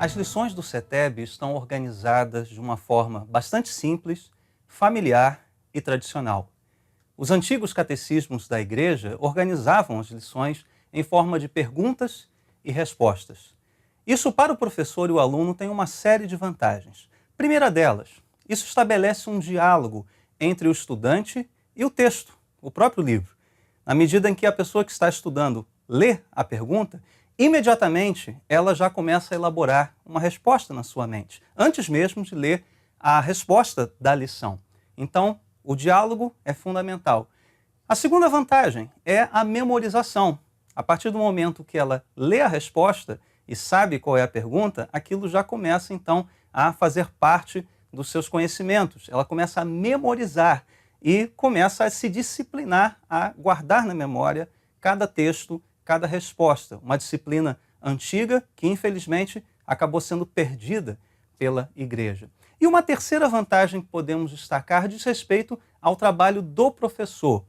As lições do CETEB estão organizadas de uma forma bastante simples, familiar e tradicional. Os antigos catecismos da Igreja organizavam as lições em forma de perguntas e respostas. Isso, para o professor e o aluno, tem uma série de vantagens. Primeira delas, isso estabelece um diálogo entre o estudante e o texto, o próprio livro. Na medida em que a pessoa que está estudando lê a pergunta, imediatamente ela já começa a elaborar uma resposta na sua mente, antes mesmo de ler a resposta da lição. Então, o diálogo é fundamental. A segunda vantagem é a memorização. A partir do momento que ela lê a resposta e sabe qual é a pergunta, aquilo já começa então a fazer parte dos seus conhecimentos. Ela começa a memorizar e começa a se disciplinar a guardar na memória cada texto, cada resposta. Uma disciplina antiga que, infelizmente, acabou sendo perdida pela Igreja. E uma terceira vantagem que podemos destacar diz respeito ao trabalho do professor.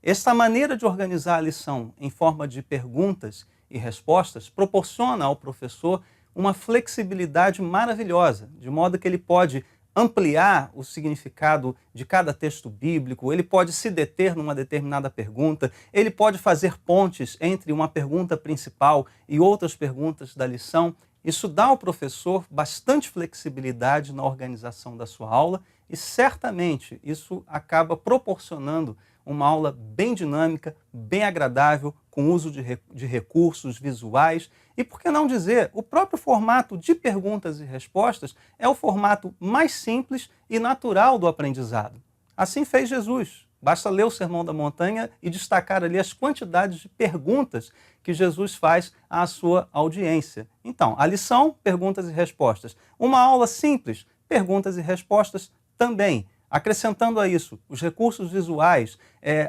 Esta maneira de organizar a lição em forma de perguntas e respostas proporciona ao professor uma flexibilidade maravilhosa, de modo que ele pode ampliar o significado de cada texto bíblico, ele pode se deter numa determinada pergunta, ele pode fazer pontes entre uma pergunta principal e outras perguntas da lição. Isso dá ao professor bastante flexibilidade na organização da sua aula e certamente isso acaba proporcionando uma aula bem dinâmica, bem agradável, com uso de recursos visuais e, por que não dizer, o próprio formato de perguntas e respostas é o formato mais simples e natural do aprendizado. Assim fez Jesus. Basta ler o Sermão da Montanha e destacar ali as quantidades de perguntas que Jesus faz à sua audiência. Então, a lição, perguntas e respostas. Uma aula simples, perguntas e respostas também. Acrescentando a isso os recursos visuais,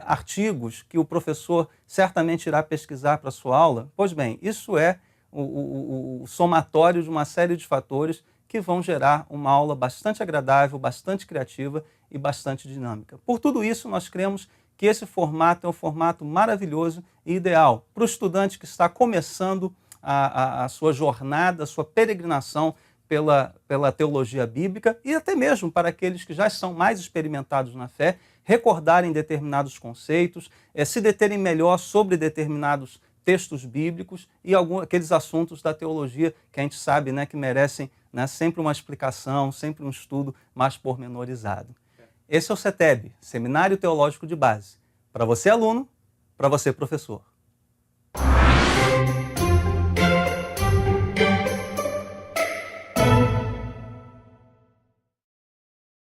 artigos que o professor certamente irá pesquisar para a sua aula, pois bem, isso é o somatório de uma série de fatores que vão gerar uma aula bastante agradável, bastante criativa e bastante dinâmica. Por tudo isso, nós cremos que esse formato é um formato maravilhoso e ideal para o estudante que está começando a sua jornada, a sua peregrinação pela teologia bíblica e até mesmo para aqueles que já são mais experimentados na fé, recordarem determinados conceitos, se deterem melhor sobre determinados textos bíblicos e aqueles assuntos da teologia que a gente sabe, né, que merecem, né, sempre uma explicação, sempre um estudo mais pormenorizado. Esse é o CETEB, Seminário Teológico de Base. Para você, aluno, para você, professor.